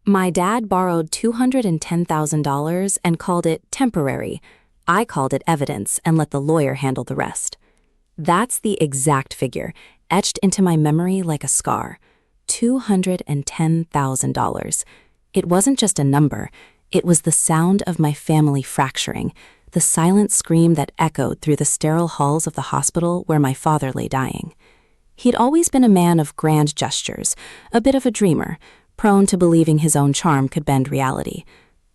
My dad borrowed $210,000 and called it temporary. I called it evidence and let the lawyer handle the rest. That's the exact figure, etched into my memory like a scar. $210,000. It wasn't just a number, it was the sound of my family fracturing, the silent scream that echoed through the sterile halls of the hospital where my father lay dying. He'd always been a man of grand gestures, a bit of a dreamer, prone to believing his own charm could bend reality.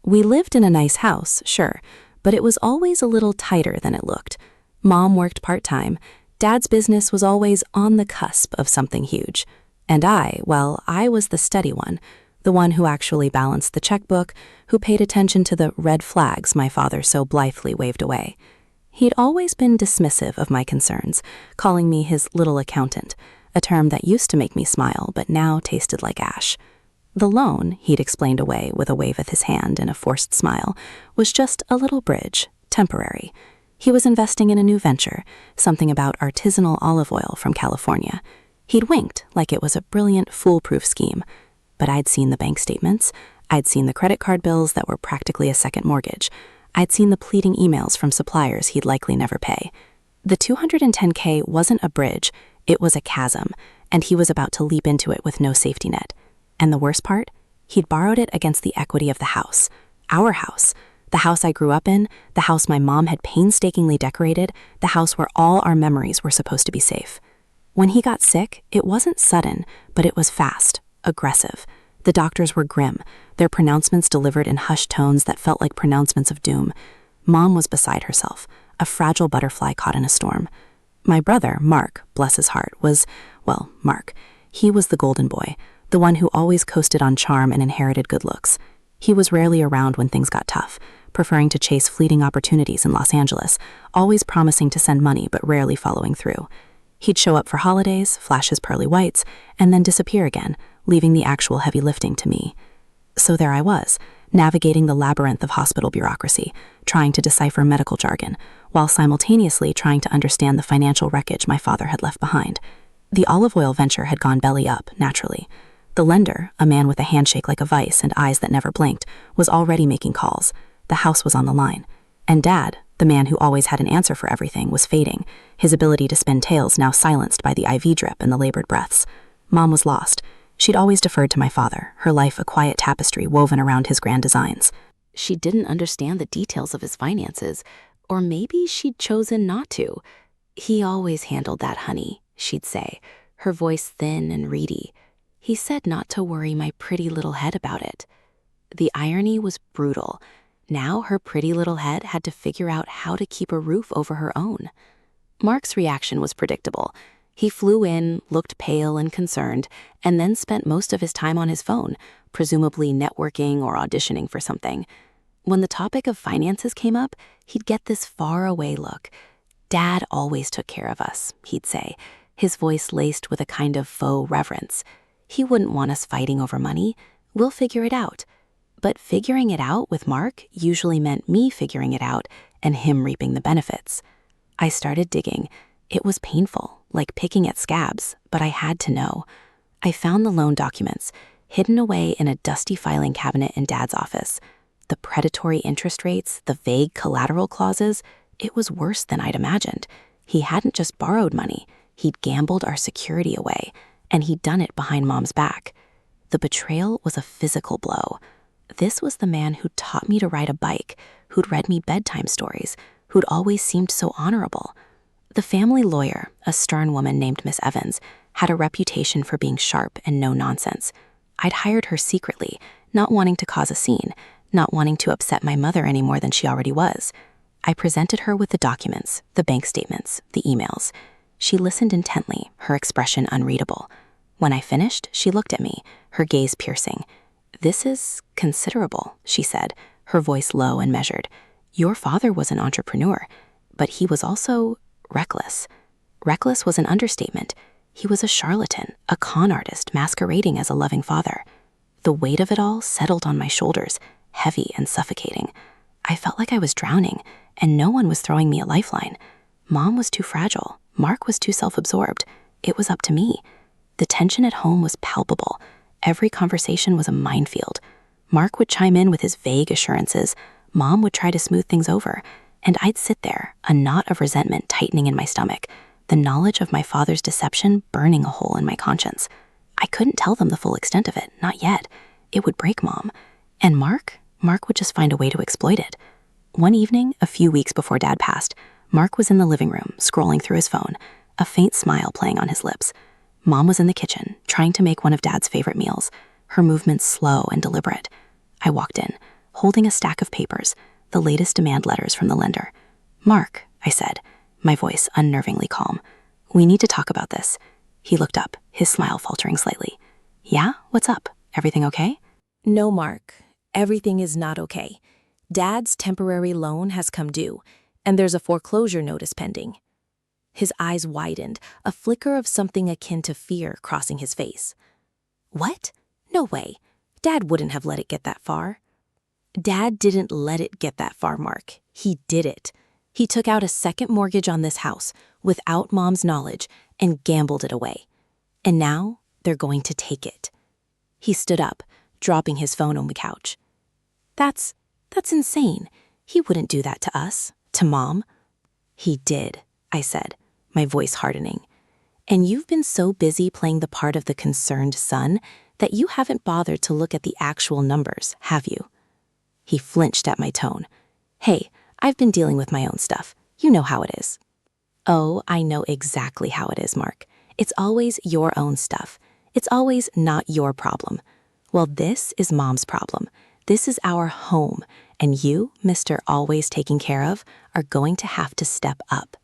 We lived in a nice house, sure, but it was always a little tighter than it looked. Mom worked part-time. Dad's business was always on the cusp of something huge. And I was the steady one, the one who actually balanced the checkbook, who paid attention to the red flags my father so blithely waved away. He'd always been dismissive of my concerns, calling me his little accountant, a term that used to make me smile but now tasted like ash. The loan, he'd explained away with a wave of his hand and a forced smile, was just a little bridge, temporary. He was investing in a new venture, something about artisanal olive oil from California. He'd winked like it was a brilliant, foolproof scheme. But I'd seen the bank statements. I'd seen the credit card bills that were practically a second mortgage. I'd seen the pleading emails from suppliers he'd likely never pay. The $210K wasn't a bridge, it was a chasm, and he was about to leap into it with no safety net. And the worst part? He'd borrowed it against the equity of the house. Our house. The house I grew up in, the house my mom had painstakingly decorated, the house where all our memories were supposed to be safe. When he got sick, it wasn't sudden, but it was fast, aggressive. The doctors were grim, their pronouncements delivered in hushed tones that felt like pronouncements of doom. Mom was beside herself, a fragile butterfly caught in a storm. My brother, Mark, bless his heart, Mark. He was the golden boy, the one who always coasted on charm and inherited good looks. He was rarely around when things got tough, preferring to chase fleeting opportunities in Los Angeles, always promising to send money but rarely following through. He'd show up for holidays, flash his pearly whites, and then disappear again, leaving the actual heavy lifting to me. So there I was, navigating the labyrinth of hospital bureaucracy, trying to decipher medical jargon, while simultaneously trying to understand the financial wreckage my father had left behind. The olive oil venture had gone belly up, naturally. The lender, a man with a handshake like a vice and eyes that never blinked, was already making calls. The house was on the line. And Dad, the man who always had an answer for everything, was fading, his ability to spin tales now silenced by the IV drip and the labored breaths. Mom was lost. She'd always deferred to my father, her life a quiet tapestry woven around his grand designs. She didn't understand the details of his finances, or maybe she'd chosen not to. "He always handled that, honey," she'd say, her voice thin and reedy. "He said not to worry my pretty little head about it." The irony was brutal. Now her pretty little head had to figure out how to keep a roof over her own. Mark's reaction was predictable. He flew in, looked pale and concerned, and then spent most of his time on his phone, presumably networking or auditioning for something. When the topic of finances came up, he'd get this far-away look. "Dad always took care of us," he'd say, his voice laced with a kind of faux reverence. "He wouldn't want us fighting over money. We'll figure it out." But figuring it out with Mark usually meant me figuring it out and him reaping the benefits. I started digging. It was painful, like picking at scabs, but I had to know. I found the loan documents, hidden away in a dusty filing cabinet in Dad's office. The predatory interest rates, the vague collateral clauses, it was worse than I'd imagined. He hadn't just borrowed money, he'd gambled our security away, and he'd done it behind Mom's back. The betrayal was a physical blow. This was the man who'd taught me to ride a bike, who'd read me bedtime stories, who'd always seemed so honorable. The family lawyer, a stern woman named Miss Evans, had a reputation for being sharp and no-nonsense. I'd hired her secretly, not wanting to cause a scene, not wanting to upset my mother any more than she already was. I presented her with the documents, the bank statements, the emails. She listened intently, her expression unreadable. When I finished, she looked at me, her gaze piercing. "This is considerable," she said, her voice low and measured. "Your father was an entrepreneur, but he was also reckless." Reckless was an understatement. He was a charlatan, a con artist masquerading as a loving father. The weight of it all settled on my shoulders, heavy and suffocating. I felt like I was drowning, and no one was throwing me a lifeline. Mom was too fragile. Mark was too self-absorbed. It was up to me. The tension at home was palpable. Every conversation was a minefield. Mark would chime in with his vague assurances. Mom would try to smooth things over, and I'd sit there, a knot of resentment tightening in my stomach, the knowledge of my father's deception burning a hole in my conscience. I couldn't tell them the full extent of it, not yet. It would break Mom. And Mark would just find a way to exploit it. One evening, a few weeks before Dad passed, Mark was in the living room, scrolling through his phone, a faint smile playing on his lips. Mom was in the kitchen, trying to make one of Dad's favorite meals, her movements slow and deliberate. I walked in, holding a stack of papers, the latest demand letters from the lender. "Mark," I said, my voice unnervingly calm, "we need to talk about this." He looked up, his smile faltering slightly. "Yeah? What's up? Everything okay?" "No, Mark. Everything is not okay. Dad's temporary loan has come due, and there's a foreclosure notice pending." His eyes widened, a flicker of something akin to fear crossing his face. "What? No way. Dad wouldn't have let it get that far." "Dad didn't let it get that far, Mark. He did it. He took out a second mortgage on this house without Mom's knowledge and gambled it away. And now they're going to take it." He stood up, dropping his phone on the couch. That's insane. He wouldn't do that to us, to Mom." "He did," I said, my voice hardening. "And you've been so busy playing the part of the concerned son that you haven't bothered to look at the actual numbers, have you?" He flinched at my tone. "Hey, I've been dealing with my own stuff. You know how it is." "Oh, I know exactly how it is, Mark. It's always your own stuff. It's always not your problem. Well, this is Mom's problem. This is our home, and you, Mr. Always Taken Care of, are going to have to step up."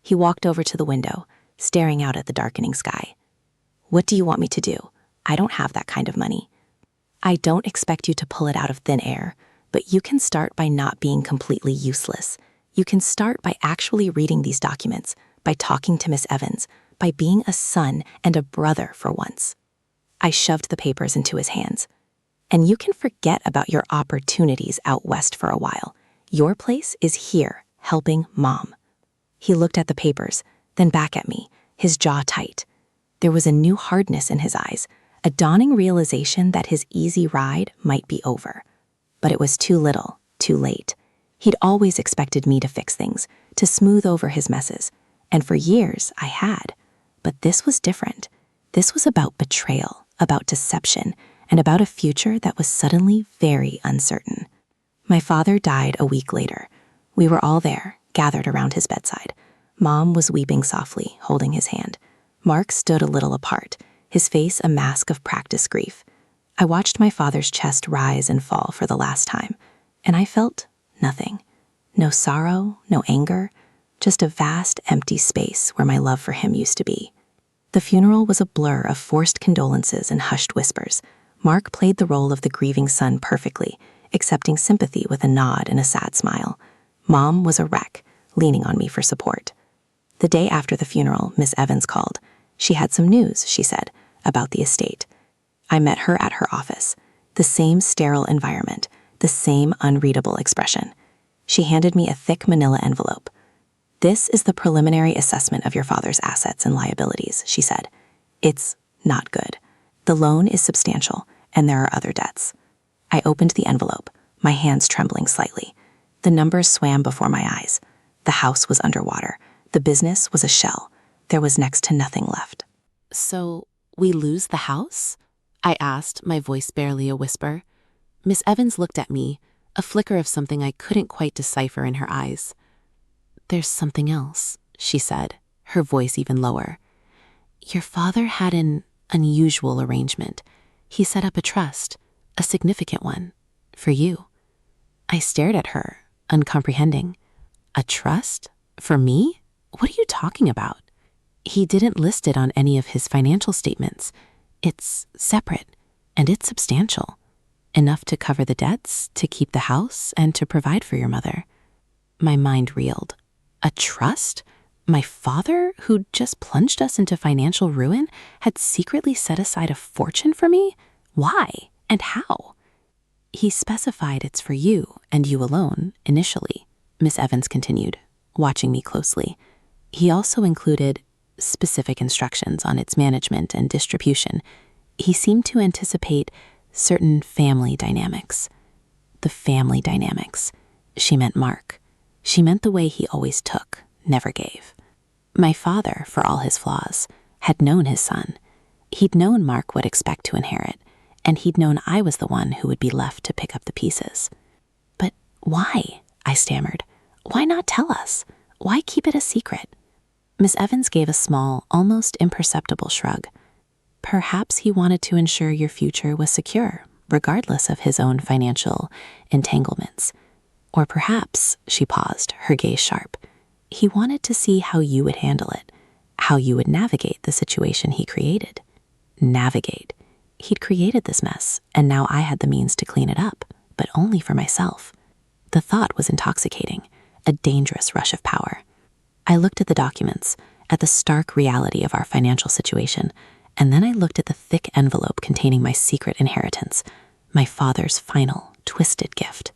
He walked over to the window, staring out at the darkening sky. "What do you want me to do? I don't have that kind of money." "I don't expect you to pull it out of thin air, but you can start by not being completely useless. You can start by actually reading these documents, by talking to Miss Evans, by being a son and a brother for once." I shoved the papers into his hands. "And you can forget about your opportunities out west for a while. Your place is here, helping Mom." He looked at the papers, then back at me, his jaw tight. There was a new hardness in his eyes, a dawning realization that his easy ride might be over. But it was too little, too late. He'd always expected me to fix things, to smooth over his messes. And for years, I had. But this was different. This was about betrayal, about deception, and about a future that was suddenly very uncertain. My father died a week later. We were all there, gathered around his bedside. Mom was weeping softly, holding his hand. Mark stood a little apart, his face a mask of practiced grief. I watched my father's chest rise and fall for the last time, and I felt nothing. No sorrow, no anger, just a vast, empty space where my love for him used to be. The funeral was a blur of forced condolences and hushed whispers. Mark played the role of the grieving son perfectly, accepting sympathy with a nod and a sad smile. Mom was a wreck, leaning on me for support. The day after the funeral, Miss Evans called. She had some news, she said, about the estate. I met her at her office. The same sterile environment, the same unreadable expression. She handed me a thick manila envelope. "This is the preliminary assessment of your father's assets and liabilities," she said. "It's not good. The loan is substantial, and there are other debts." I opened the envelope, my hands trembling slightly. The numbers swam before my eyes. The house was underwater. The business was a shell. There was next to nothing left. "So, we lose the house?" I asked, my voice barely a whisper. Miss Evans looked at me, a flicker of something I couldn't quite decipher in her eyes. "There's something else," she said, her voice even lower. "Your father had an unusual arrangement. He set up a trust, a significant one, for you." I stared at her, uncomprehending. "A trust? For me? What are you talking about?" "He didn't list it on any of his financial statements. It's separate, and it's substantial. Enough to cover the debts, to keep the house, and to provide for your mother." My mind reeled. A trust? My father, who'd just plunged us into financial ruin, had secretly set aside a fortune for me? Why? And how? "He specified it's for you, and you alone, initially," Miss Evans continued, watching me closely. "He also included specific instructions on its management and distribution. He seemed to anticipate certain family dynamics. The family dynamics. She meant Mark. She meant the way he always took, never gave. My father, for all his flaws, had known his son. He'd known Mark would expect to inherit, and he'd known I was the one who would be left to pick up the pieces. But why? I stammered. Why not tell us? Why keep it a secret? Miss Evans gave a small, almost imperceptible shrug. Perhaps he wanted to ensure your future was secure, regardless of his own financial entanglements. Or perhaps, she paused, her gaze sharp, he wanted to see how you would handle it, how you would navigate the situation he created. Navigate. He'd created this mess, and now I had the means to clean it up, but only for myself. The thought was intoxicating, a dangerous rush of power. I looked at the documents, at the stark reality of our financial situation, and then I looked at the thick envelope containing my secret inheritance, my father's final, twisted gift.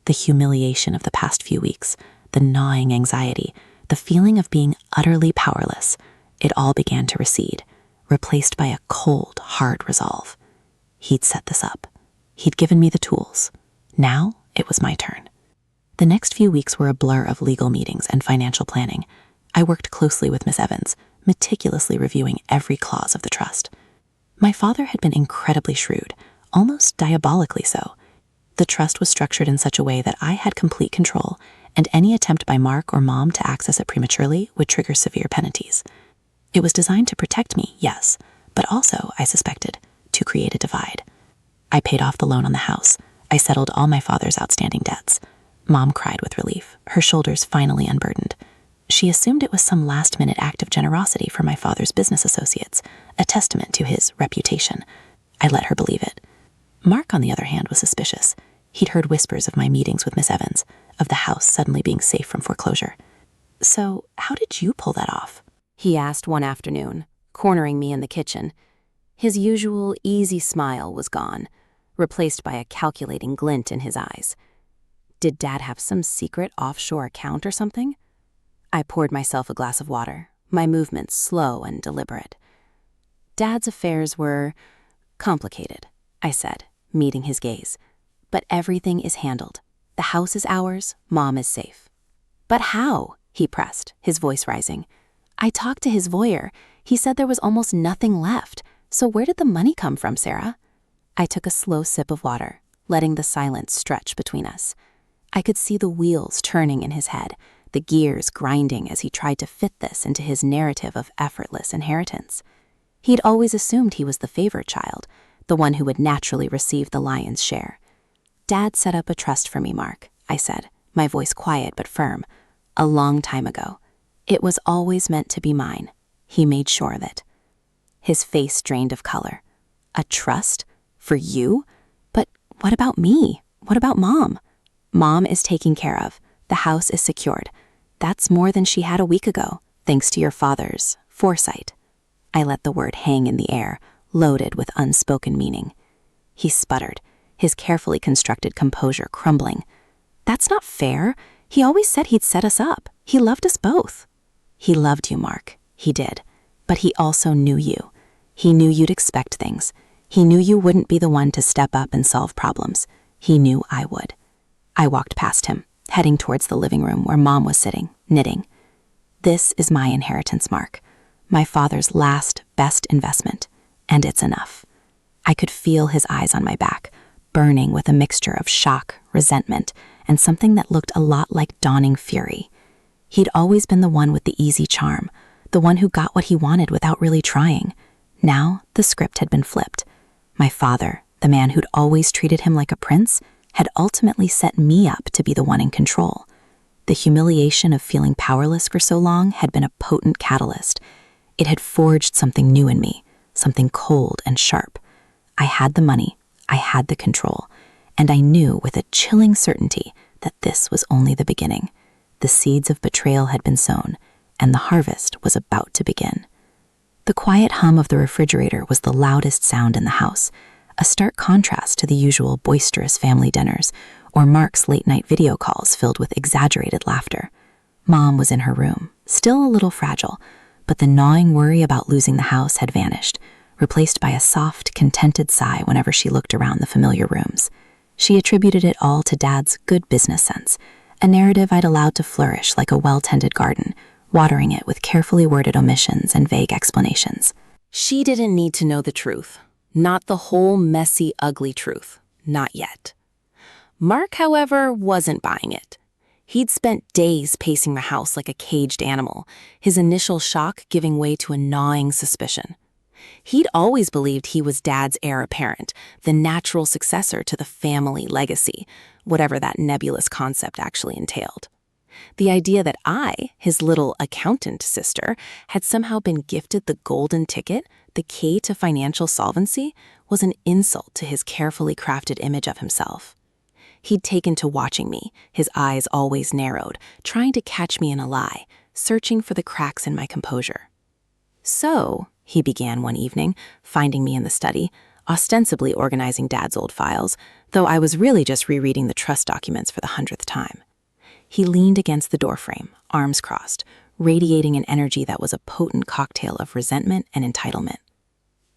The humiliation of the past few weeks, the gnawing anxiety, the feeling of being utterly powerless, it all began to recede, replaced by a cold, hard resolve. He'd set this up. He'd given me the tools. Now it was my turn. The next few weeks were a blur of legal meetings and financial planning. I worked closely with Miss Evans, meticulously reviewing every clause of the trust. My father had been incredibly shrewd, almost diabolically so. The trust was structured in such a way that I had complete control, and any attempt by Mark or Mom to access it prematurely would trigger severe penalties. It was designed to protect me, yes, but also, I suspected, to create a divide. I paid off the loan on the house. I settled all my father's outstanding debts. Mom cried with relief, her shoulders finally unburdened. She assumed it was some last-minute act of generosity for my father's business associates, a testament to his reputation. I let her believe it. Mark, on the other hand, was suspicious. He'd heard whispers of my meetings with Miss Evans, of the house suddenly being safe from foreclosure. "So, how did you pull that off?" he asked one afternoon, cornering me in the kitchen. His usual easy smile was gone, replaced by a calculating glint in his eyes. Did Dad have some secret offshore account or something? I poured myself a glass of water, my movements slow and deliberate. Dad's affairs were complicated, I said, meeting his gaze. But everything is handled. The house is ours, Mom is safe. But how? He pressed, his voice rising. I talked to his lawyer. He said there was almost nothing left. So where did the money come from, Sarah? I took a slow sip of water, letting the silence stretch between us. I could see the wheels turning in his head, the gears grinding as he tried to fit this into his narrative of effortless inheritance. He'd always assumed he was the favored child, the one who would naturally receive the lion's share. Dad set up a trust for me, Mark, I said, my voice quiet but firm, a long time ago. It was always meant to be mine. He made sure of it. His face drained of color. A trust? For you? But what about me? What about Mom? Mom is taken care of. The house is secured. That's more than she had a week ago, thanks to your father's foresight. I let the word hang in the air, loaded with unspoken meaning. He sputtered, his carefully constructed composure crumbling. That's not fair. He always said he'd set us up. He loved us both. He loved you, Mark. He did. But he also knew you. He knew you'd expect things. He knew you wouldn't be the one to step up and solve problems. He knew I would. I walked past him, heading towards the living room where Mom was sitting, knitting. This is my inheritance, Mark. My father's last, best investment. And it's enough. I could feel his eyes on my back, burning with a mixture of shock, resentment, and something that looked a lot like dawning fury. He'd always been the one with the easy charm, the one who got what he wanted without really trying. Now, the script had been flipped. My father, the man who'd always treated him like a prince, had ultimately set me up to be the one in control. The humiliation of feeling powerless for so long had been a potent catalyst. It had forged something new in me, something cold and sharp. I had the money, I had the control, and I knew with a chilling certainty that this was only the beginning. The seeds of betrayal had been sown, and the harvest was about to begin. The quiet hum of the refrigerator was the loudest sound in the house, a stark contrast to the usual boisterous family dinners or Mark's late-night video calls filled with exaggerated laughter. Mom was in her room, still a little fragile, but the gnawing worry about losing the house had vanished, replaced by a soft, contented sigh whenever she looked around the familiar rooms. She attributed it all to Dad's good business sense, a narrative I'd allowed to flourish like a well-tended garden, watering it with carefully worded omissions and vague explanations. She didn't need to know the truth. Not the whole messy, ugly truth. Not yet. Mark, however, wasn't buying it. He'd spent days pacing the house like a caged animal, his initial shock giving way to a gnawing suspicion. He'd always believed he was Dad's heir apparent, the natural successor to the family legacy, whatever that nebulous concept actually entailed. The idea that I, his little accountant sister, had somehow been gifted the golden ticket, the key to financial solvency, was an insult to his carefully crafted image of himself. He'd taken to watching me, his eyes always narrowed, trying to catch me in a lie, searching for the cracks in my composure. "So," he began one evening, finding me in the study, ostensibly organizing Dad's old files, though I was really just rereading the trust documents for the 100th time. He leaned against the doorframe, arms crossed, radiating an energy that was a potent cocktail of resentment and entitlement.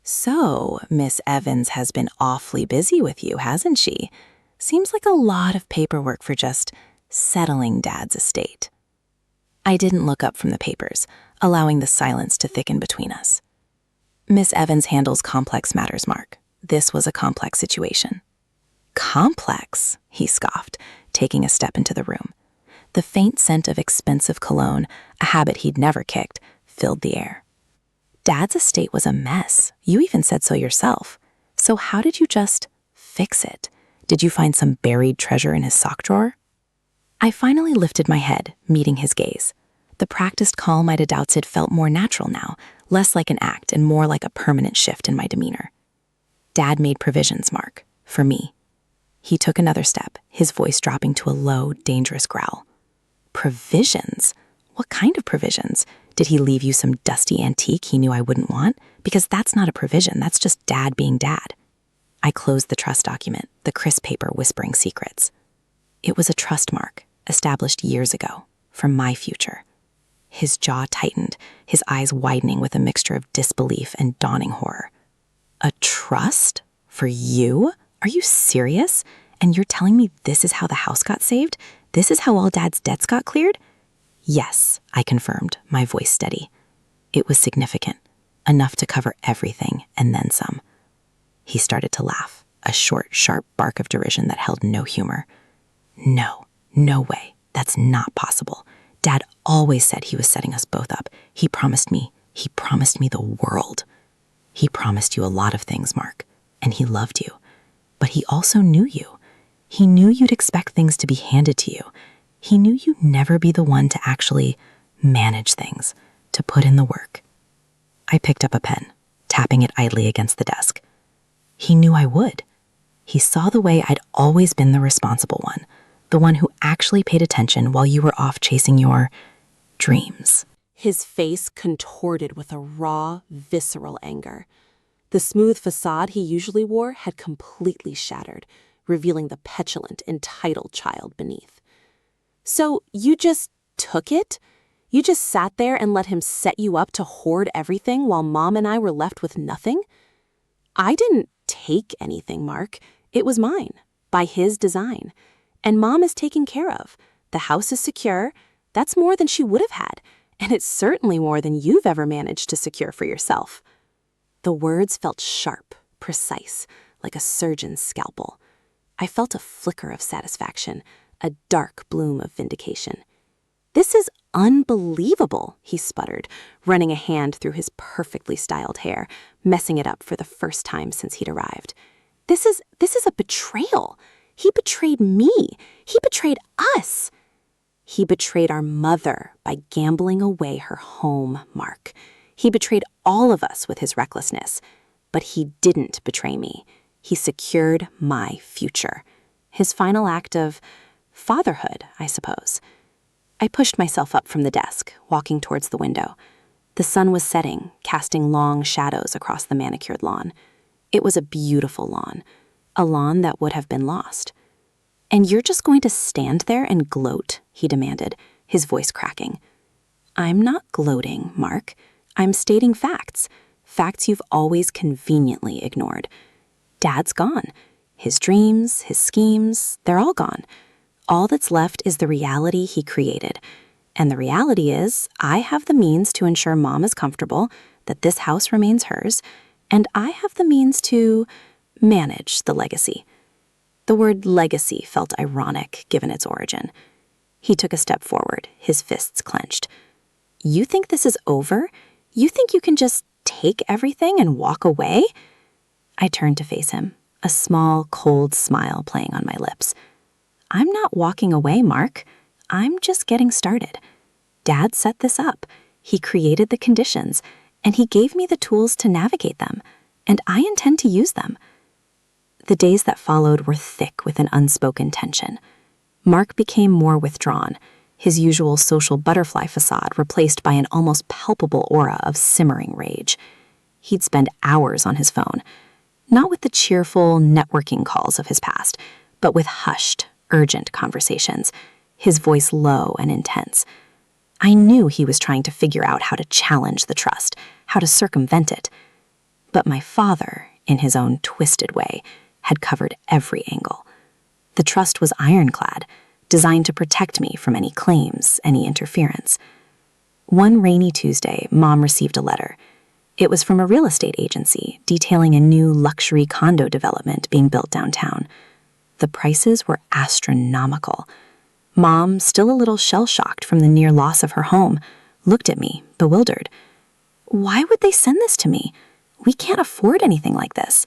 "So, Miss Evans has been awfully busy with you, hasn't she? Seems like a lot of paperwork for just settling Dad's estate." I didn't look up from the papers, allowing the silence to thicken between us. "Miss Evans handles complex matters, Mark. This was a complex situation." "Complex?" he scoffed, taking a step into the room. The faint scent of expensive cologne, a habit he'd never kicked, filled the air. "Dad's estate was a mess. You even said so yourself. So how did you just fix it? Did you find some buried treasure in his sock drawer?" I finally lifted my head, meeting his gaze. The practiced calm I'd doubted felt more natural now, less like an act and more like a permanent shift in my demeanor. "Dad made provisions, Mark, for me." He took another step, his voice dropping to a low, dangerous growl. "Provisions? What kind of provisions? Did he leave you some dusty antique he knew I wouldn't want? Because that's not a provision, that's just Dad being Dad." I closed the trust document, the crisp paper whispering secrets. It was a trust mark, established years ago, for my future. His jaw tightened, his eyes widening with a mixture of disbelief and dawning horror. "A trust? For you? Are you serious? And you're telling me this is how the house got saved? This is how all Dad's debts got cleared?" "Yes," I confirmed, my voice steady. It was significant, enough to cover everything and then some. He started to laugh, a short, sharp bark of derision that held no humor. No way. That's not possible. Dad always said he was setting us both up. He promised me the world. He promised you a lot of things, Mark, and he loved you. But he also knew you. He knew you'd expect things to be handed to you. He knew you'd never be the one to actually manage things, to put in the work." I picked up a pen, tapping it idly against the desk. He knew I would. He saw the way I'd always been the responsible one, the one who actually paid attention while you were off chasing your dreams. His face contorted with a raw, visceral anger. The smooth facade he usually wore had completely shattered, revealing the petulant, entitled child beneath. "So you just took it? You just sat there and let him set you up to hoard everything while Mom and I were left with nothing?" "I didn't take anything, Mark. It was mine, by his design. And Mom is taken care of. The house is secure. That's more than she would have had, and it's certainly more than you've ever managed to secure for yourself." The words felt sharp, precise, like a surgeon's scalpel. I felt a flicker of satisfaction, a dark bloom of vindication. "This is unbelievable," he sputtered, running a hand through his perfectly styled hair, messing it up for the first time since he'd arrived. This is a betrayal. He betrayed me. He betrayed us. He betrayed our mother by gambling away her home, Mark. He betrayed all of us with his recklessness. But he didn't betray me. He secured my future. His final act of fatherhood, I suppose. I pushed myself up from the desk, walking towards the window. The sun was setting, casting long shadows across the manicured lawn. It was a beautiful lawn, a lawn that would have been lost. "And you're just going to stand there and gloat?" he demanded, his voice cracking. "I'm not gloating, Mark. I'm stating facts facts you've always conveniently ignored. Dad's gone. His dreams, his schemes, they're all gone. All that's left is the reality he created. And the reality is, I have the means to ensure Mom is comfortable, that this house remains hers, and I have the means to manage the legacy. The word legacy felt ironic given its origin. He took a step forward, his fists clenched. You think this is over? You think you can just take everything and walk away? I turned to face him, a small, cold smile playing on my lips. I'm not walking away, Mark. I'm just getting started. Dad set this up. He created the conditions, and he gave me the tools to navigate them, and I intend to use them. The days that followed were thick with an unspoken tension. Mark became more withdrawn, his usual social butterfly facade replaced by an almost palpable aura of simmering rage. He'd spend hours on his phone, not with the cheerful networking calls of his past, but with hushed, urgent conversations, his voice low and intense. I knew he was trying to figure out how to challenge the trust, how to circumvent it. But my father, in his own twisted way, had covered every angle. The trust was ironclad, designed to protect me from any claims, any interference. One rainy Tuesday, Mom received a letter. It was from a real estate agency detailing a new luxury condo development being built downtown. The prices were astronomical. Mom, still a little shell-shocked from the near loss of her home, looked at me, bewildered. Why would they send this to me? We can't afford anything like this.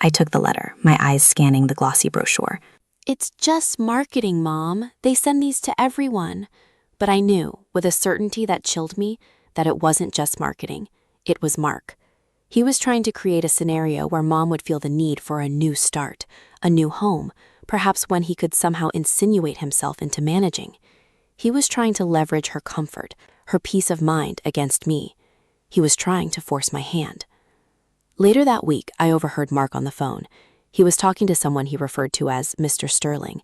I took the letter, my eyes scanning the glossy brochure. It's just marketing, Mom. They send these to everyone. But I knew, with a certainty that chilled me, that it wasn't just marketing. It was Mark. He was trying to create a scenario where Mom would feel the need for a new start, a new home, perhaps one he could somehow insinuate himself into managing. He was trying to leverage her comfort, her peace of mind against me. He was trying to force my hand. Later that week, I overheard Mark on the phone. He was talking to someone he referred to as Mr. Sterling.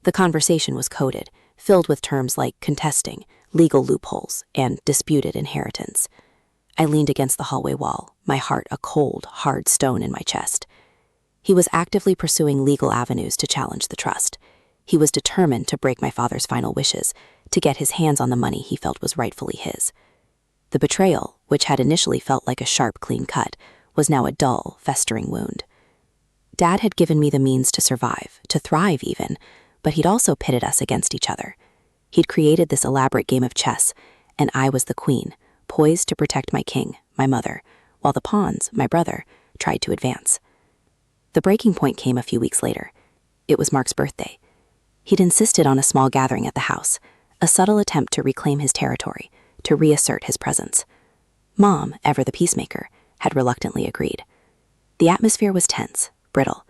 The conversation was coded, filled with terms like contesting, legal loopholes, and disputed inheritance. I leaned against the hallway wall, my heart a cold, hard stone in my chest. He was actively pursuing legal avenues to challenge the trust. He was determined to break my father's final wishes, to get his hands on the money he felt was rightfully his. The betrayal, which had initially felt like a sharp, clean cut, was now a dull, festering wound. Dad had given me the means to survive, to thrive even, but he'd also pitted us against each other. He'd created this elaborate game of chess, and I was the queen, poised to protect my king, my mother, while the pawns, my brother, tried to advance. The breaking point came a few weeks later. It was Mark's birthday. He'd insisted on a small gathering at the house, a subtle attempt to reclaim his territory, to reassert his presence. Mom, ever the peacemaker, had reluctantly agreed. The atmosphere was tense, brittle.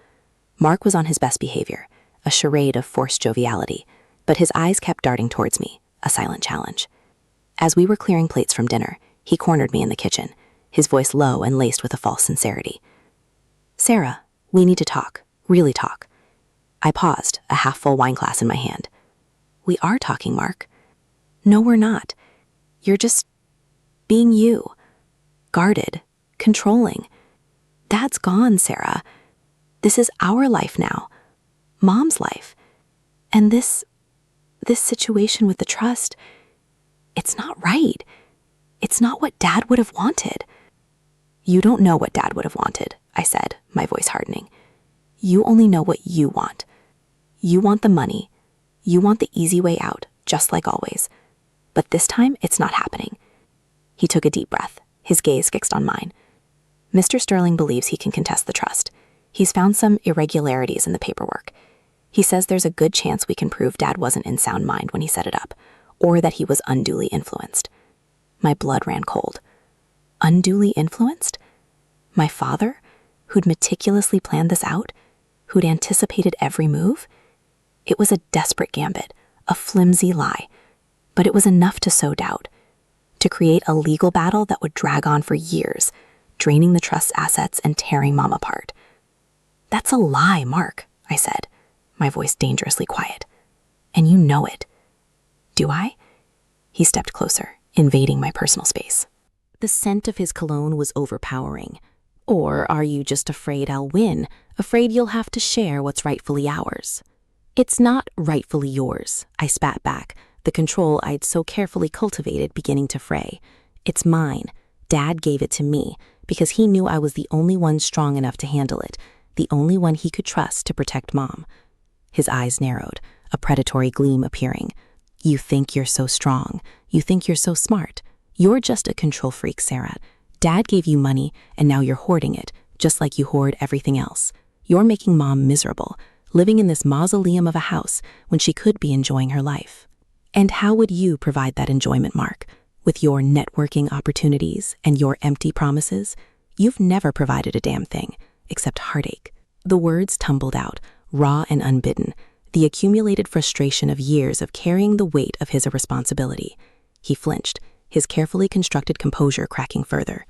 Mark was on his best behavior, a charade of forced joviality, but his eyes kept darting towards me, a silent challenge. As we were clearing plates from dinner, he cornered me in the kitchen, his voice low and laced with a false sincerity. Sarah, we need to talk, really talk. I paused, a half-full wine glass in my hand. We are talking, Mark. No, we're not. You're just being you. Guarded, controlling. Dad's gone, Sarah. This is our life now. Mom's life. And this situation with the trust, it's not right. It's not what Dad would have wanted. You don't know what Dad would have wanted, I said, my voice hardening. You only know what you want. You want the money. You want the easy way out, just like always. But this time, it's not happening. He took a deep breath, his gaze fixed on mine. Mr. Sterling believes he can contest the trust. He's found some irregularities in the paperwork. He says there's a good chance we can prove Dad wasn't in sound mind when he set it up, or that he was unduly influenced. My blood ran cold. Unduly influenced? My father, who'd meticulously planned this out, who'd anticipated every move? It was a desperate gambit, a flimsy lie, but it was enough to sow doubt, to create a legal battle that would drag on for years, draining the trust's assets and tearing Mom apart. That's a lie, Mark, I said, my voice dangerously quiet. And you know it. Do I? He stepped closer, invading my personal space. The scent of his cologne was overpowering. Or are you just afraid I'll win, afraid you'll have to share what's rightfully ours? It's not rightfully yours, I spat back, the control I'd so carefully cultivated beginning to fray. It's mine. Dad gave it to me because he knew I was the only one strong enough to handle it, the only one he could trust to protect Mom. His eyes narrowed, a predatory gleam appearing. You think you're so strong. You think you're so smart. You're just a control freak, Sarah. Dad gave you money, and now you're hoarding it, just like you hoard everything else. You're making Mom miserable, living in this mausoleum of a house when she could be enjoying her life. And how would you provide that enjoyment, Mark? With your networking opportunities and your empty promises? You've never provided a damn thing, except heartache. The words tumbled out, raw and unbidden, the accumulated frustration of years of carrying the weight of his irresponsibility. He flinched, his carefully constructed composure cracking further.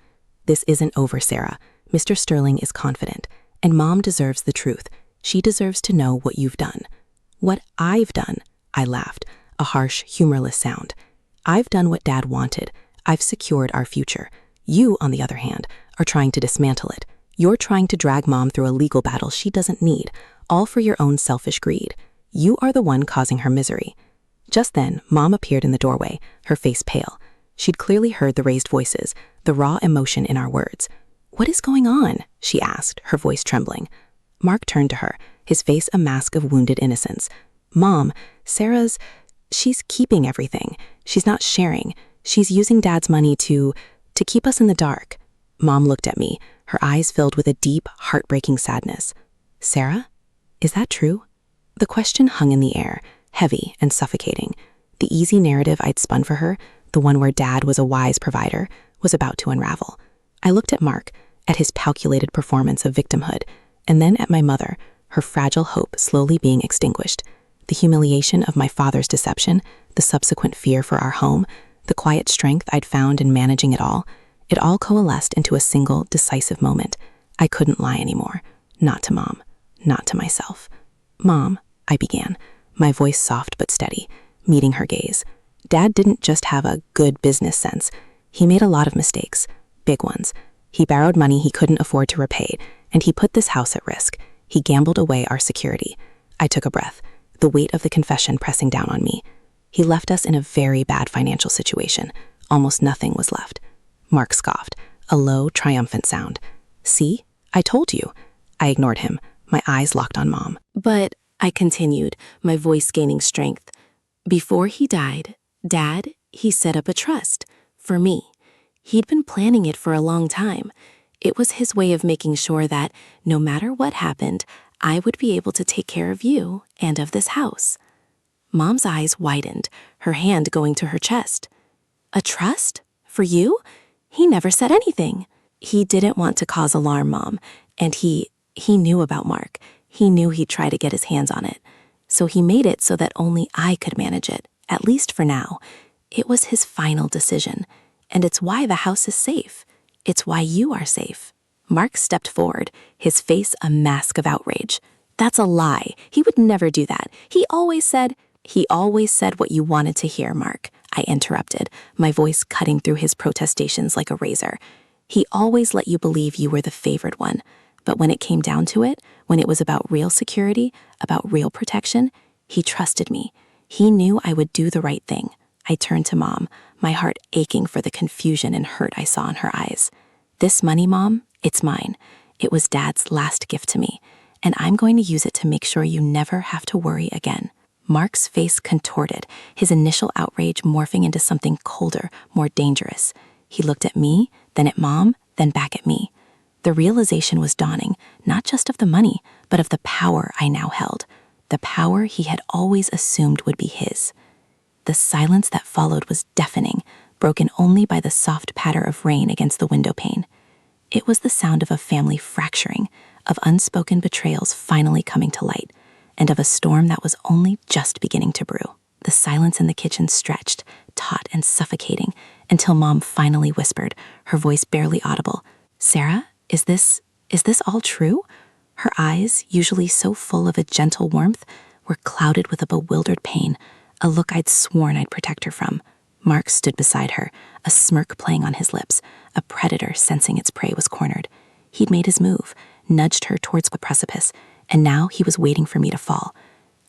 This isn't over, Sarah. Mr. Sterling is confident, and Mom deserves the truth. She deserves to know what you've done. What I've done, I laughed, a harsh, humorless sound. I've done what Dad wanted. I've secured our future. You, on the other hand, are trying to dismantle it. You're trying to drag Mom through a legal battle she doesn't need, all for your own selfish greed. You are the one causing her misery. Just then, Mom appeared in the doorway, her face pale. She'd clearly heard the raised voices, the raw emotion in our words. "What is going on?" she asked, her voice trembling. Mark turned to her, his face a mask of wounded innocence. "Mom, she's keeping everything. She's not sharing. She's using Dad's money to keep us in the dark." Mom looked at me, her eyes filled with a deep, heartbreaking sadness. "Sarah, is that true?" The question hung in the air, heavy and suffocating. The easy narrative I'd spun for her, the one where Dad was a wise provider, was about to unravel. I looked at Mark, at his calculated performance of victimhood, and then at my mother, her fragile hope slowly being extinguished. The humiliation of my father's deception, the subsequent fear for our home, the quiet strength I'd found in managing it all coalesced into a single, decisive moment. I couldn't lie anymore. Not to Mom, not to myself. "Mom," I began, my voice soft but steady, meeting her gaze. "Dad didn't just have a good business sense. He made a lot of mistakes, big ones. He borrowed money he couldn't afford to repay, and he put this house at risk. He gambled away our security." I took a breath, the weight of the confession pressing down on me. "He left us in a very bad financial situation. Almost nothing was left." Mark scoffed, a low, triumphant sound. "See? I told you." I ignored him, my eyes locked on Mom. "But," I continued, my voice gaining strength, "before he died, Dad, he set up a trust for me. He'd been planning it for a long time. It was his way of making sure that, no matter what happened, I would be able to take care of you and of this house." Mom's eyes widened, her hand going to her chest. "A trust? For you? He never said anything." "He didn't want to cause alarm, Mom, and he knew about Mark. He knew he'd try to get his hands on it. So he made it so that only I could manage it, at least for now. It was his final decision, and it's why the house is safe. It's why you are safe." Mark stepped forward, his face a mask of outrage. "That's a lie. He would never do that. He always said what you wanted to hear, Mark," I interrupted, my voice cutting through his protestations like a razor. "He always let you believe you were the favored one. But when it came down to it, when it was about real security, about real protection, he trusted me. He knew I would do the right thing." I turned to Mom, my heart aching for the confusion and hurt I saw in her eyes. "This money, Mom, it's mine. It was Dad's last gift to me, and I'm going to use it to make sure you never have to worry again." Mark's face contorted, his initial outrage morphing into something colder, more dangerous. He looked at me, then at Mom, then back at me. The realization was dawning, not just of the money, but of the power I now held, the power he had always assumed would be his. The silence that followed was deafening, broken only by the soft patter of rain against the window pane. It was the sound of a family fracturing, of unspoken betrayals finally coming to light, and of a storm that was only just beginning to brew. The silence in the kitchen stretched, taut and suffocating, until Mom finally whispered, her voice barely audible, "Sarah, is this all true?" Her eyes, usually so full of a gentle warmth, were clouded with a bewildered pain, a look I'd sworn I'd protect her from. Mark stood beside her, a smirk playing on his lips, a predator sensing its prey was cornered. He'd made his move, nudged her towards the precipice, and now he was waiting for me to fall.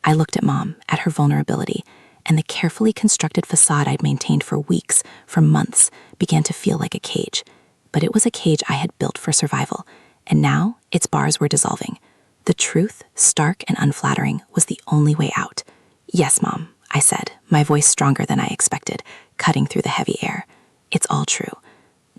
I looked at Mom, at her vulnerability, and the carefully constructed facade I'd maintained for weeks, for months, began to feel like a cage. But it was a cage I had built for survival, and now its bars were dissolving. The truth, stark and unflattering, was the only way out. "Yes, Mom," I said, my voice stronger than I expected, cutting through the heavy air. "It's all true.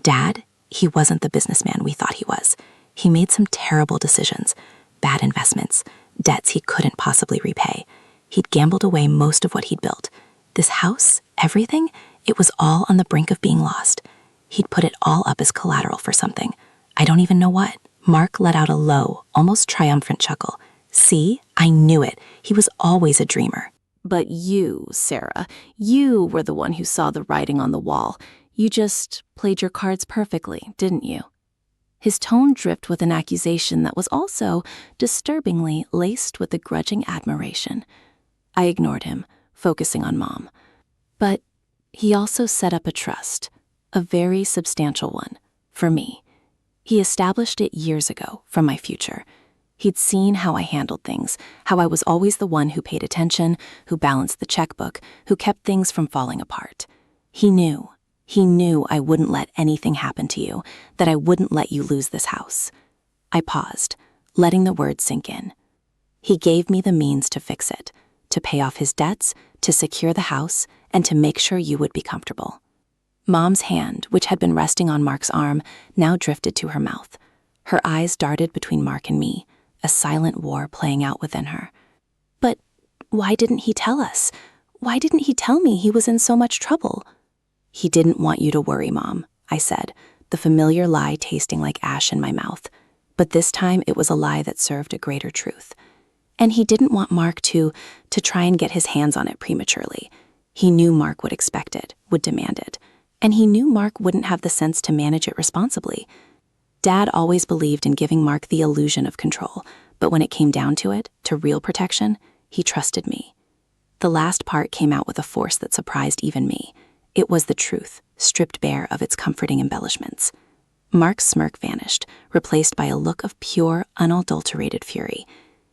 Dad, he wasn't the businessman we thought he was. He made some terrible decisions, bad investments, debts he couldn't possibly repay. He'd gambled away most of what he'd built. This house, everything, it was all on the brink of being lost. He'd put it all up as collateral for something. I don't even know what." Mark let out a low, almost triumphant chuckle. "See, I knew it. He was always a dreamer." But you, Sarah, you were the one who saw the writing on the wall. You just played your cards perfectly, didn't you? His tone dripped with an accusation that was also disturbingly laced with a grudging admiration. I ignored him, focusing on Mom. But he also set up a trust, a very substantial one, for me. He established it years ago from my future. He'd seen how I handled things, how I was always the one who paid attention, who balanced the checkbook, who kept things from falling apart. He knew I wouldn't let anything happen to you, that I wouldn't let you lose this house. I paused, letting the words sink in. He gave me the means to fix it, to pay off his debts, to secure the house, and to make sure you would be comfortable. Mom's hand, which had been resting on Mark's arm, now drifted to her mouth. Her eyes darted between Mark and me, a silent war playing out within her. "But why didn't he tell us? Why didn't he tell me he was in so much trouble?" "He didn't want you to worry, Mom," I said, the familiar lie tasting like ash in my mouth. But this time it was a lie that served a greater truth. And he didn't want Mark to try and get his hands on it prematurely. He knew Mark would expect it, would demand it. And he knew Mark wouldn't have the sense to manage it responsibly. Dad always believed in giving Mark the illusion of control, but when it came down to it, to real protection, he trusted me. The last part came out with a force that surprised even me. It was the truth, stripped bare of its comforting embellishments. Mark's smirk vanished, replaced by a look of pure, unadulterated fury.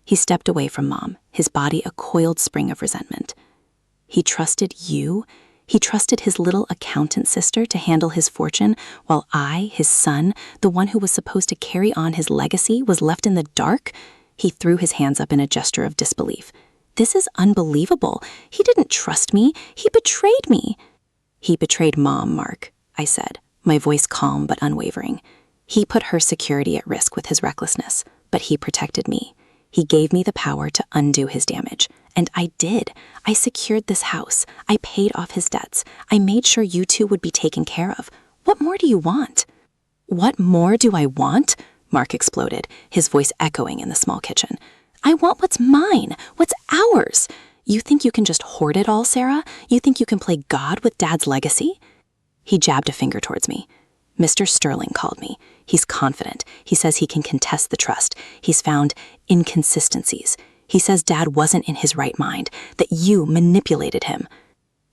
He stepped away from Mom, his body a coiled spring of resentment. He trusted you? He trusted his little accountant sister to handle his fortune, while I, his son, the one who was supposed to carry on his legacy, was left in the dark? He threw his hands up in a gesture of disbelief. "This is unbelievable. He didn't trust me. He betrayed me." "He betrayed Mom, Mark," I said, my voice calm but unwavering. "He put her security at risk with his recklessness, but he protected me. He gave me the power to undo his damage. And I did. I secured this house. I paid off his debts. I made sure you two would be taken care of. What more do you want?" "What more do I want?" Mark exploded, his voice echoing in the small kitchen. "I want what's mine, what's ours. You think you can just hoard it all, Sarah? You think you can play God with Dad's legacy?" He jabbed a finger towards me. "Mr. Sterling called me. He's confident. He says he can contest the trust. He's found inconsistencies. He says Dad wasn't in his right mind, that you manipulated him."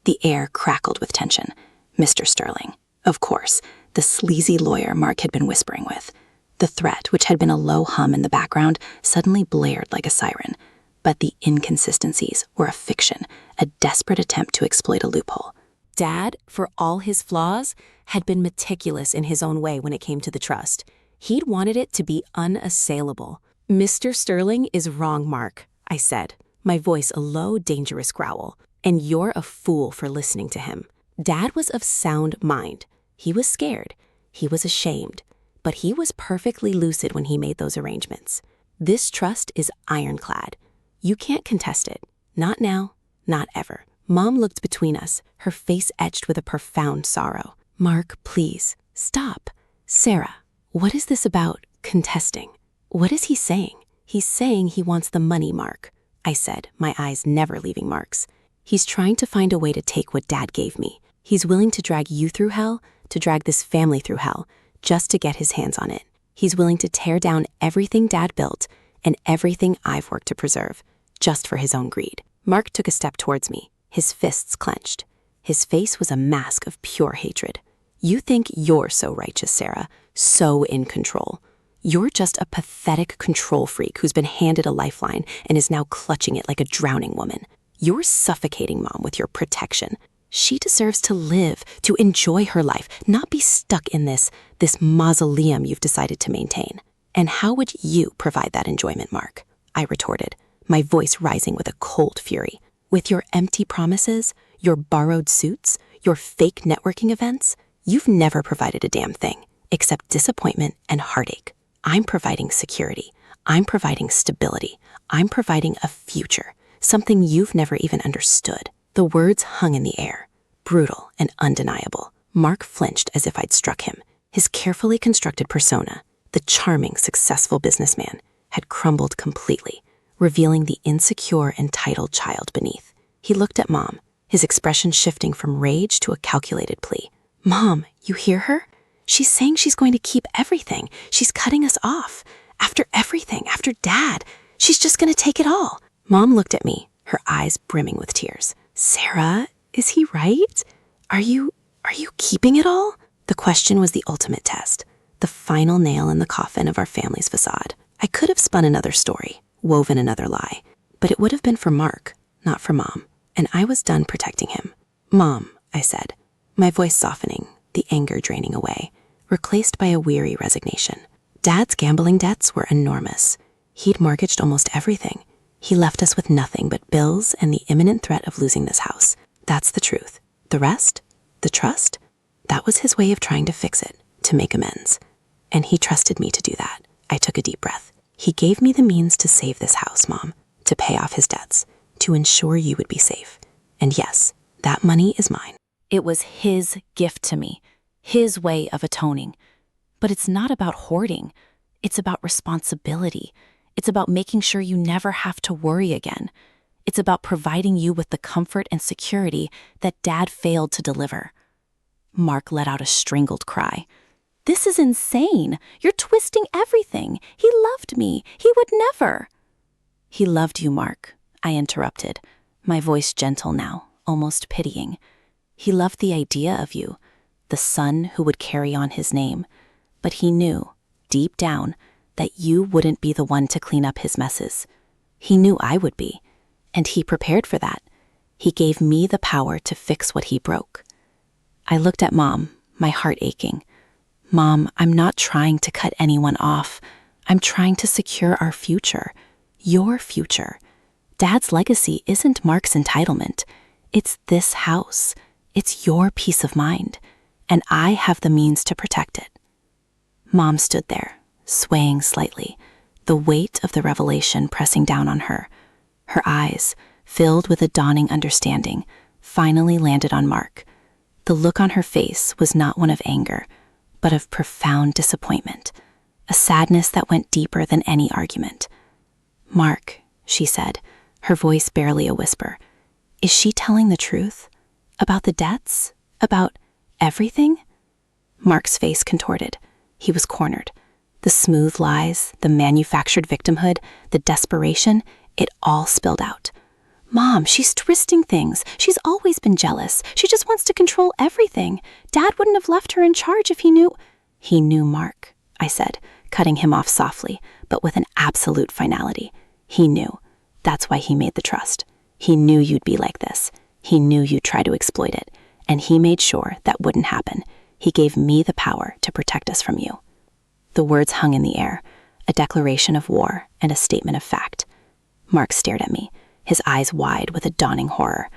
The air crackled with tension. Mr. Sterling. Of course, the sleazy lawyer Mark had been whispering with. The threat, which had been a low hum in the background, suddenly blared like a siren. But the inconsistencies were a fiction, a desperate attempt to exploit a loophole. Dad, for all his flaws, had been meticulous in his own way when it came to the trust. He'd wanted it to be unassailable. "Mr. Sterling is wrong, Mark," I said, my voice a low, dangerous growl. "And you're a fool for listening to him. Dad was of sound mind. He was scared. He was ashamed. But he was perfectly lucid when he made those arrangements. This trust is ironclad. You can't contest it. Not now, not ever." Mom looked between us, her face etched with a profound sorrow. "Mark, please, stop. Sarah, what is this about contesting? What is he saying?" "He's saying he wants the money, Mark," I said, my eyes never leaving Mark's. "He's trying to find a way to take what Dad gave me. He's willing to drag you through hell, to drag this family through hell, just to get his hands on it. He's willing to tear down everything Dad built and everything I've worked to preserve, just for his own greed." Mark took a step towards me, his fists clenched. His face was a mask of pure hatred. You think you're so righteous, Sarah, so in control. You're just a pathetic control freak who's been handed a lifeline and is now clutching it like a drowning woman. You're suffocating Mom with your protection. She deserves to live, to enjoy her life, not be stuck in this mausoleum you've decided to maintain. And how would you provide that enjoyment, Mark? I retorted, my voice rising with a cold fury. With your empty promises, your borrowed suits, your fake networking events, you've never provided a damn thing, except disappointment and heartache. I'm providing security. I'm providing stability. I'm providing a future, something you've never even understood. The words hung in the air, brutal and undeniable. Mark flinched as if I'd struck him. His carefully constructed persona, the charming, successful businessman, had crumbled completely, revealing the insecure, entitled child beneath. He looked at Mom, his expression shifting from rage to a calculated plea. Mom, you hear her? She's saying she's going to keep everything. She's cutting us off. After everything, after Dad, she's just going to take it all. Mom looked at me, her eyes brimming with tears. Sarah, is he right? Are you keeping it all? The question was the ultimate test, the final nail in the coffin of our family's facade. I could have spun another story, woven another lie, but it would have been for Mark, not for Mom, and I was done protecting him. Mom, I said, my voice softening, the anger draining away, replaced by a weary resignation. Dad's gambling debts were enormous. He'd mortgaged almost everything. He left us with nothing but bills and the imminent threat of losing this house. That's the truth. The rest, the trust, that was his way of trying to fix it, to make amends. And he trusted me to do that. I took a deep breath. He gave me the means to save this house, Mom, to pay off his debts, to ensure you would be safe. And yes, that money is mine. It was his gift to me, his way of atoning. But it's not about hoarding. It's about responsibility. It's about making sure you never have to worry again. It's about providing you with the comfort and security that Dad failed to deliver. Mark let out a strangled cry. This is insane. You're twisting everything. He loved me. He would never. He loved you, Mark, I interrupted, my voice gentle now, almost pitying. He loved the idea of you, the son who would carry on his name. But he knew, deep down, that you wouldn't be the one to clean up his messes. He knew I would be, and he prepared for that. He gave me the power to fix what he broke. I looked at Mom, my heart aching. Mom, I'm not trying to cut anyone off. I'm trying to secure our future, your future. Dad's legacy isn't Mark's entitlement. It's this house. It's your peace of mind, and I have the means to protect it. Mom stood there, swaying slightly, the weight of the revelation pressing down on her. Her eyes, filled with a dawning understanding, finally landed on Mark. The look on her face was not one of anger, but of profound disappointment, a sadness that went deeper than any argument. Mark, she said, her voice barely a whisper, is she telling the truth? About the debts? About everything? Mark's face contorted. He was cornered. The smooth lies, the manufactured victimhood, the desperation, it all spilled out. Mom, she's twisting things. She's always been jealous. She just wants to control everything. Dad wouldn't have left her in charge if he knew. He knew Mark, I said, cutting him off softly, but with an absolute finality. He knew. That's why he made the trust. He knew you'd be like this. He knew you'd try to exploit it. And he made sure that wouldn't happen. He gave me the power to protect us from you. The words hung in the air, a declaration of war and a statement of fact. Mark stared at me, his eyes wide with a dawning horror.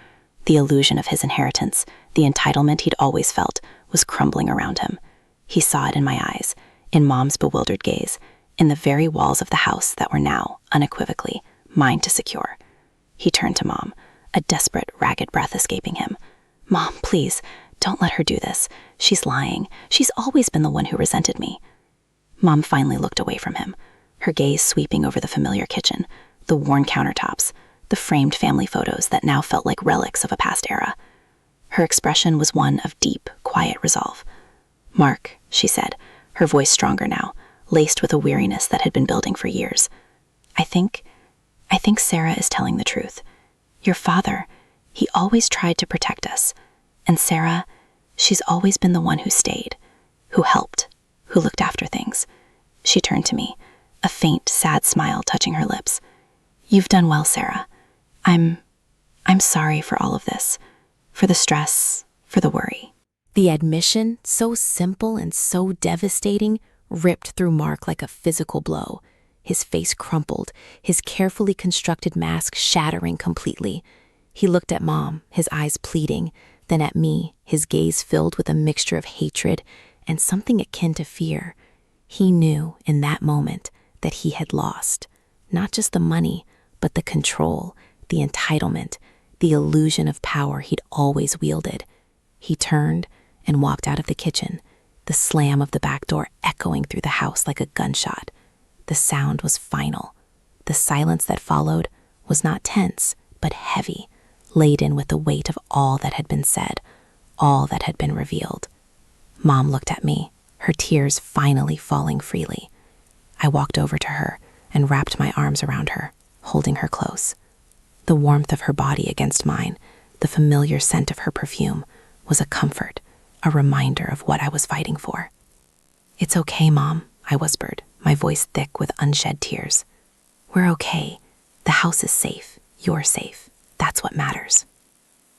The illusion of his inheritance, the entitlement he'd always felt, was crumbling around him. He saw it in my eyes, in Mom's bewildered gaze, in the very walls of the house that were now, unequivocally, mine to secure. He turned to Mom, a desperate, ragged breath escaping him. Mom, please, don't let her do this. She's lying. She's always been the one who resented me. Mom finally looked away from him, her gaze sweeping over the familiar kitchen, the worn countertops, the framed family photos that now felt like relics of a past era. Her expression was one of deep, quiet resolve. Mark, she said, her voice stronger now, laced with a weariness that had been building for years. I think Sarah is telling the truth. Your father, he always tried to protect us. And Sarah, she's always been the one who stayed, who helped, who looked after things. She turned to me, a faint, sad smile touching her lips. You've done well, Sarah. I'm sorry for all of this, for the stress, for the worry. The admission, so simple and so devastating, ripped through Mark like a physical blow. His face crumpled, his carefully constructed mask shattering completely. He looked at Mom, his eyes pleading, then at me, his gaze filled with a mixture of hatred and something akin to fear. He knew in that moment that he had lost, not just the money, but the control, the entitlement, the illusion of power he'd always wielded. He turned and walked out of the kitchen, the slam of the back door echoing through the house like a gunshot. The sound was final. The silence that followed was not tense, but heavy, laden with the weight of all that had been said, all that had been revealed. Mom looked at me, her tears finally falling freely. I walked over to her and wrapped my arms around her, holding her close. The warmth of her body against mine, the familiar scent of her perfume, was a comfort, a reminder of what I was fighting for. It's okay, Mom, I whispered, my voice thick with unshed tears. We're okay. The house is safe. You're safe. That's what matters.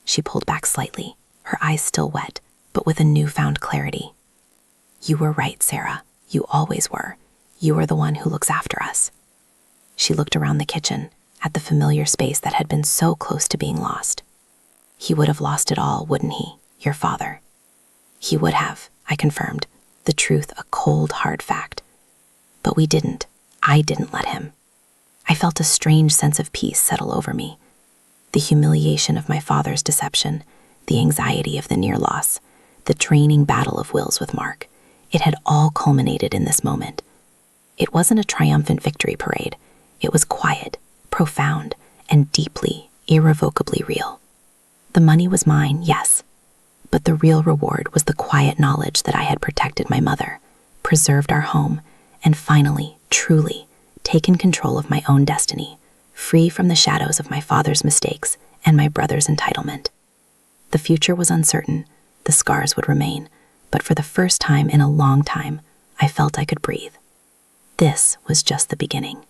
She pulled back slightly, her eyes still wet, but with a newfound clarity. You were right, Sarah. You always were. You are the one who looks after us. She looked around the kitchen, at the familiar space that had been so close to being lost. He would have lost it all, wouldn't he, your father? He would have, I confirmed, the truth a cold, hard fact. But we didn't. I didn't let him. I felt a strange sense of peace settle over me. The humiliation of my father's deception, the anxiety of the near loss, the draining battle of wills with Mark, it had all culminated in this moment. It wasn't a triumphant victory parade. It was quiet, profound, and deeply, irrevocably real. The money was mine, yes, but the real reward was the quiet knowledge that I had protected my mother, preserved our home, and finally, truly, taken control of my own destiny, free from the shadows of my father's mistakes and my brother's entitlement. The future was uncertain, the scars would remain, but for the first time in a long time, I felt I could breathe. This was just the beginning.